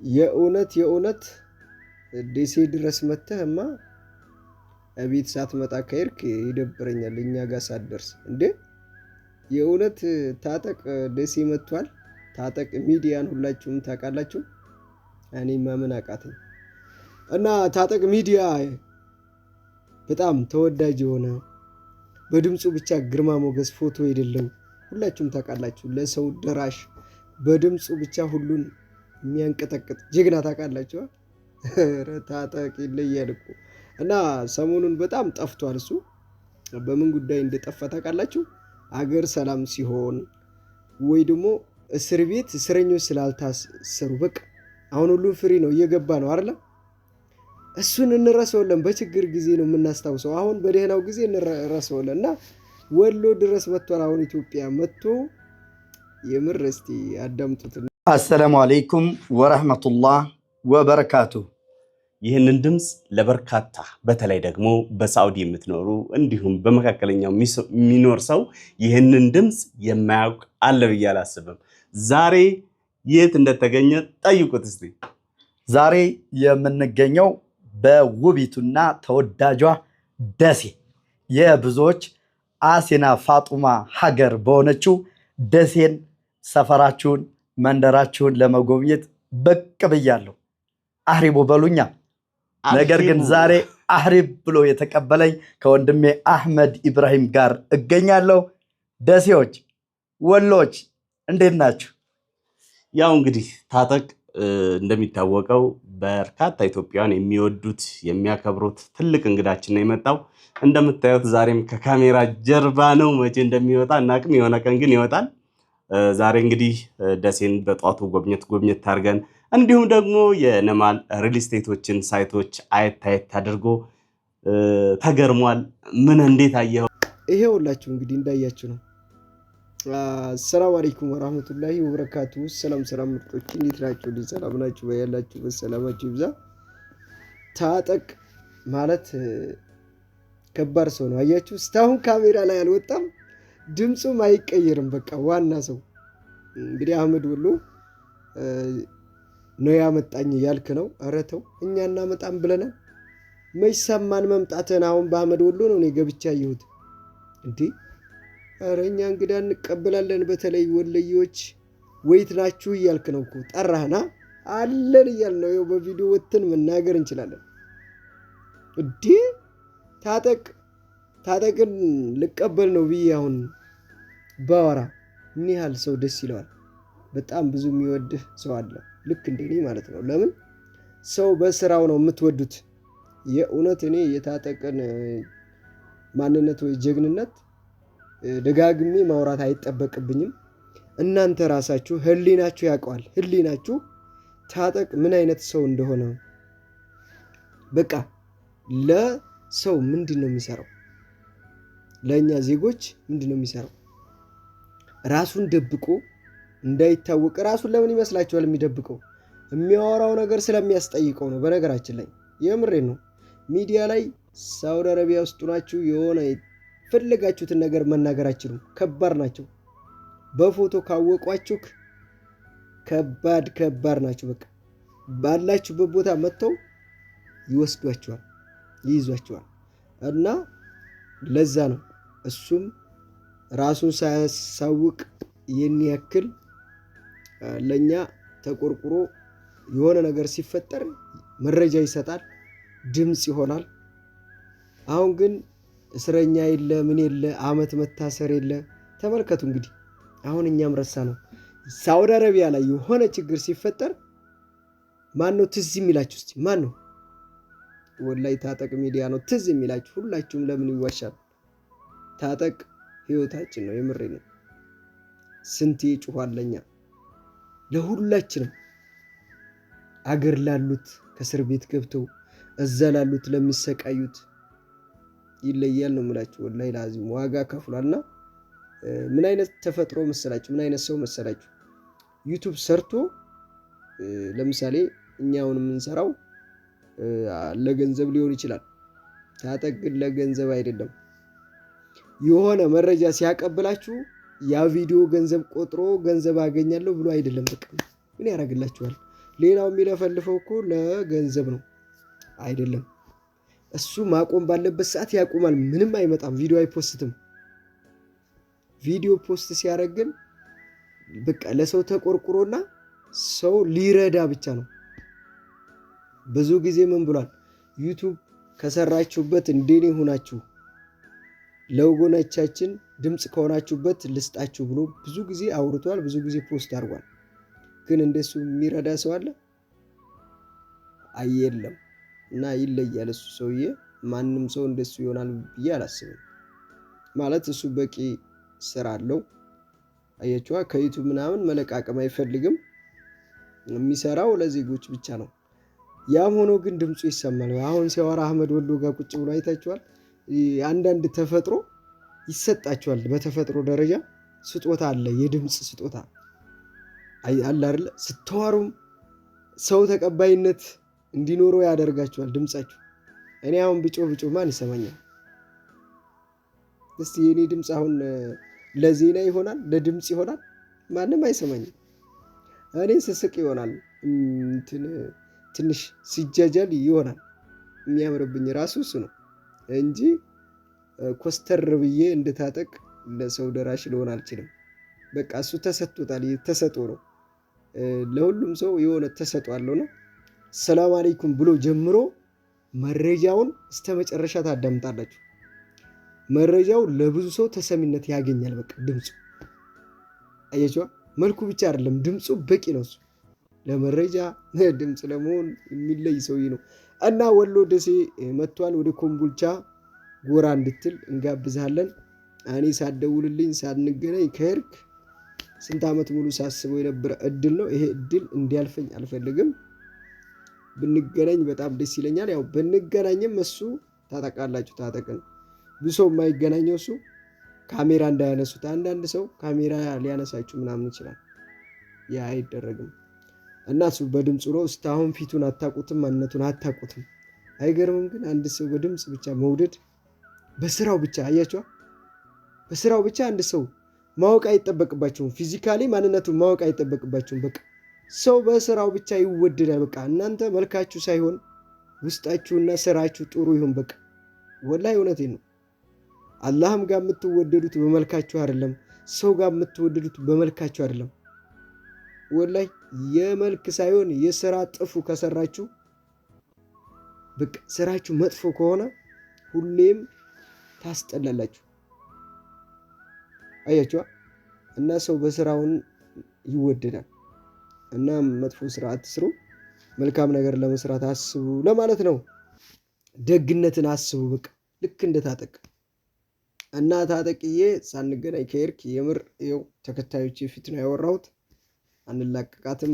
የእውነት ደሴ ድረስ መተህማ እቤት ሳትመጣ ከሄድክ ይደብረኛል። እኛ ጋር ሳትደርስ እንዴ! የእውነት ታጠቅ ደሴ መጥቷል። ታጠቅ ሚዲያን ሁላችሁም ታውቃላችሁ። እኔማ ምን አቃተኝ። እና ታጠቅ ሚዲያ በጣም ተወዳጅ የሆነ በድምፁ ብቻ ግርማ ሞገስ ፎቶ የሌለው ሁላችሁም ታውቃላችሁ። ለሰው ደራሽ በድምፁ ብቻ ሁሉን የሚያንቀጠቅጥ ጀግና ታውቃላችሁ። ታጠቅ ይለያል እኮ። እና ሰሞኑን በጣም ጠፍቷል። እሱ በምን ጉዳይ እንደጠፋ ታውቃላችሁ? አገር ሰላም ሲሆን ወይ ደግሞ እስር ቤት እስረኞች ስላልታሰሩ በቃ አሁን ሁሉም ፍሪ ነው እየገባ ነው አይደል? እሱን እንረሳዋለን። በችግር ጊዜ ነው የምናስታውሰው። አሁን በደህናው ጊዜ እንረሳዋለን። እና ወሎ ድረስ መጥቷል። አሁን ኢትዮጵያ መጥቶ የምር እስቲ አዳምጡት። አሰላሙ አለይኩም ወረህመቱላህ ወበረካቱ። ይህንን ድምፅ ለበርካታ በተለይ ደግሞ በሳዑዲ የምትኖሩ እንዲሁም በመካከለኛው የሚኖር ሰው ይህንን ድምፅ የማያውቅ አለ ብዬ አላስብም። ዛሬ የት እንደተገኘ ጠይቁት እስቲ። ዛሬ የምንገኘው በውቢቱና ተወዳጇ ደሴ የብዙዎች አሲና ፋጡማ ሀገር በሆነችው ደሴን ሰፈራችሁን መንደራችሁን ለመጎብኘት ብቅ ብያለሁ። አህሪቡ በሉኛ። ነገር ግን ዛሬ አህሪብ ብሎ የተቀበለኝ ከወንድሜ አህመድ ኢብራሂም ጋር እገኛለሁ። ደሴዎች ወሎች እንዴት ናችሁ? ያው እንግዲህ ታጠቅ እንደሚታወቀው በርካታ ኢትዮጵያውያን የሚወዱት የሚያከብሩት ትልቅ እንግዳችን ነው የመጣው። እንደምታዩት ዛሬም ከካሜራ ጀርባ ነው። መቼ እንደሚወጣ እናቅም፣ የሆነ ቀን ግን ይወጣል። ዛሬ እንግዲህ ደሴን በጧቱ ጎብኘት አድርገን እንዲሁም ደግሞ የነማል ሪል ስቴቶችን ሳይቶች አየት አድርጎ ተገርሟል። ምን እንዴት አየው? ይሄ ሁላችሁ እንግዲህ እንዳያችሁ ነው። አሰላሙ አለይኩም ወራህመቱላሂ ወበረካቱ። ሰላም ምርጦች እንዴት ናችሁ? ሰላም ናችሁ? በያላችሁ በሰላማችሁ ይብዛ። ታጠቅ ማለት ከባድ ሰው ነው። አያችሁ፣ እስካሁን ካሜራ ላይ አልወጣም፣ ድምፁም አይቀየርም። በቃ ዋና ሰው እንግዲህ አህመድ ወሎ ነው ያመጣኝ ያልክ ነው። ኧረ ተው፣ እኛ እናመጣም ብለናል። መች ሰማን መምጣትህን? አሁን በአህመድ ወሎ ነው እኔ ገብቼ ያየሁት እንዴ። ኧረ እኛ እንግዳ እንቀበላለን። በተለይ ወለዮች ወይት ናችሁ እያልክ ነው እኮ። ጠራህና አለን እያል ነው። ይኸው በቪዲዮ ወጥተን መናገር እንችላለን እንዴ። ታጠቅን ልቀበል ነው ብዬ አሁን ባወራ ምን ያህል ሰው ደስ ይለዋል። በጣም ብዙ የሚወድህ ሰው አለ፣ ልክ እንደኔ ማለት ነው። ለምን ሰው በስራው ነው የምትወዱት። የእውነት እኔ የታጠቅን ማንነት ወይ ጀግንነት ደጋግሜ ማውራት አይጠበቅብኝም። እናንተ ራሳችሁ ህሊናችሁ ያውቀዋል። ህሊናችሁ ታጠቅ ምን አይነት ሰው እንደሆነ። በቃ ለሰው ምንድን ነው የሚሰራው? ለእኛ ዜጎች ምንድን ነው የሚሰራው? ራሱን ደብቆ እንዳይታወቅ። ራሱን ለምን ይመስላችኋል የሚደብቀው? የሚያወራው ነገር ስለሚያስጠይቀው ነው። በነገራችን ላይ የምሬን ነው። ሚዲያ ላይ ሳውዲ አረቢያ ውስጥ ናችሁ የሆነ ፈለጋችሁትን ነገር መናገር አትችሉም። ከባድ ናቸው። በፎቶ ካወቋችሁ ከባድ ናቸው። በቃ ባላችሁበት ቦታ መጥተው ይወስዷችኋል፣ ይይዟችኋል። እና ለዛ ነው እሱም ራሱን ሳያሳውቅ ይህን ያክል ለእኛ ተቆርቁሮ የሆነ ነገር ሲፈጠር መረጃ ይሰጣል፣ ድምፅ ይሆናል። አሁን ግን እስረኛ የለ ምን የለ፣ አመት መታሰር የለ። ተመልከቱ እንግዲህ አሁን እኛም ረሳ ነው። ሳውዲ አረቢያ ላይ የሆነ ችግር ሲፈጠር ማን ነው ትዝ የሚላችሁ? እስቲ ማን ነው? ወላይ ታጠቅ ሚዲያ ነው ትዝ የሚላችሁ። ሁላችሁም ለምን ይዋሻል? ታጠቅ ህይወታችን ነው። የምሬ ነው። ስንት ይጮሃል ለኛ ለሁላችንም። አገር ላሉት ከእስር ቤት ገብተው እዛ ላሉት ለሚሰቃዩት ይለያል ነው የምላችሁ። ወላሂ ላዚም ዋጋ ከፍሏልና ምን አይነት ተፈጥሮ መሰላችሁ? ምን አይነት ሰው መሰላችሁ? ዩቲዩብ ሰርቶ ለምሳሌ እኛውን የምንሰራው ለገንዘብ ሊሆን ይችላል። ታጠቅ ግን ለገንዘብ አይደለም። የሆነ መረጃ ሲያቀብላችሁ ያ ቪዲዮ ገንዘብ ቆጥሮ ገንዘብ አገኛለሁ ብሎ አይደለም። በቃ ምን ያደርግላችኋል? ሌላው የሚለፈልፈው እኮ ለገንዘብ ነው አይደለም። እሱ ማቆም ባለበት ሰዓት ያቆማል። ምንም አይመጣም። ቪዲዮ አይፖስትም። ቪዲዮ ፖስት ሲያደርግ ግን በቃ ለሰው ተቆርቁሮና ሰው ሊረዳ ብቻ ነው። ብዙ ጊዜ ምን ብሏል? ዩቱብ ከሰራችሁበት እንደኔ ሆናችሁ ለወገኖቻችን ድምፅ ከሆናችሁበት ልስጣችሁ ብሎ ብዙ ጊዜ አውርቷል። ብዙ ጊዜ ፖስት አድርጓል። ግን እንደሱ የሚረዳ ሰው አለ? አየለም። እና ይለያል እሱ ሰውዬ። ማንም ሰው እንደሱ ይሆናል ብዬ አላስብም። ማለት እሱ በቂ ስራ አለው። አያችዋ፣ ከዩቱብ ምናምን መለቃቀም አይፈልግም። የሚሰራው ለዜጎች ብቻ ነው። ያም ሆኖ ግን ድምፁ ይሰማል። አሁን ሲያወራ አህመድ ወሎ ጋር ቁጭ ብሎ አይታችኋል። አንዳንድ ተፈጥሮ ይሰጣችኋል። በተፈጥሮ ደረጃ ስጦታ አለ፣ የድምፅ ስጦታ አለ አይደለ? ስትዋሩም ሰው ተቀባይነት እንዲኖረው ያደርጋችኋል ድምፃችሁ። እኔ አሁን ብጮህ ማን ይሰማኛል? እስቲ የኔ ድምፅ አሁን ለዜና ይሆናል? ለድምፅ ይሆናል? ማንም አይሰማኝም። እኔ ስስቅ ይሆናል፣ ትንሽ ሲጃጃል ይሆናል። የሚያምርብኝ ራሱ እሱ ነው እንጂ ኮስተር ብዬ እንድታጠቅ ለሰው ደራሽ ልሆን አልችልም። በቃ እሱ ተሰጥቶታል። ተሰጦ ነው። ለሁሉም ሰው የሆነ ተሰጦ አለው ነው። ሰላም አለይኩም ብሎ ጀምሮ መረጃውን እስከ መጨረሻ ታዳምጣላችሁ። መረጃው ለብዙ ሰው ተሰሚነት ያገኛል። በቃ ድምፁ አያችዋ፣ መልኩ ብቻ አይደለም ድምፁ በቂ ነው። እሱ ለመረጃ ድምፅ ለመሆን የሚለይ ሰውዬ ነው። እና ወሎ ደሴ መጥቷል። ወደ ኮምቦልቻ ጎራ እንድትል እንጋብዛለን። እኔ ሳትደውልልኝ ሳንገናኝ ከሄድክ ስንት ዓመት ሙሉ ሳስበው የነበረ እድል ነው። ይሄ እድል እንዲያልፈኝ አልፈልግም። ብንገናኝ በጣም ደስ ይለኛል። ያው ብንገናኝም እሱ ታጠቃላችሁ፣ ታጠቅን ብዙ ሰው የማይገናኘው እሱ ካሜራ እንዳያነሱት። አንዳንድ ሰው ካሜራ ሊያነሳችሁ ምናምን ይችላል። ያ አይደረግም። እና እሱ በድምፁ ነው። እስካሁን ፊቱን አታውቁትም፣ ማንነቱን አታውቁትም። አይገርምም? ግን አንድ ሰው በድምፅ ብቻ መውደድ፣ በስራው ብቻ አያችኋ፣ በስራው ብቻ አንድ ሰው ማወቅ አይጠበቅባቸውም። ፊዚካሊ ማንነቱን ማወቅ አይጠበቅባቸውም። በቃ ሰው በስራው ብቻ ይወደዳል። በቃ እናንተ መልካችሁ ሳይሆን ውስጣችሁና ስራችሁ ጥሩ ይሁን። በቃ ወላሂ እውነቴን ነው። አላህም ጋር የምትወደዱት በመልካችሁ አይደለም። ሰው ጋር የምትወደዱት በመልካችሁ አይደለም። ወላሂ የመልክ ሳይሆን የስራ ጥፉ ከሰራችሁ፣ በቃ ስራችሁ መጥፎ ከሆነ ሁሌም ታስጠላላችሁ። አያችዋ። እና ሰው በስራውን ይወደዳል። እና መጥፎ ስራ አትስሩ፣ መልካም ነገር ለመስራት አስቡ ለማለት ነው። ደግነትን አስቡ። በቃ ልክ እንደ ታጠቅ እና ታጠቅዬ ሳንገናኝ ከሄድክ የምር ይኸው ተከታዮች ፊት ነው ያወራሁት። አንላቀቃትም።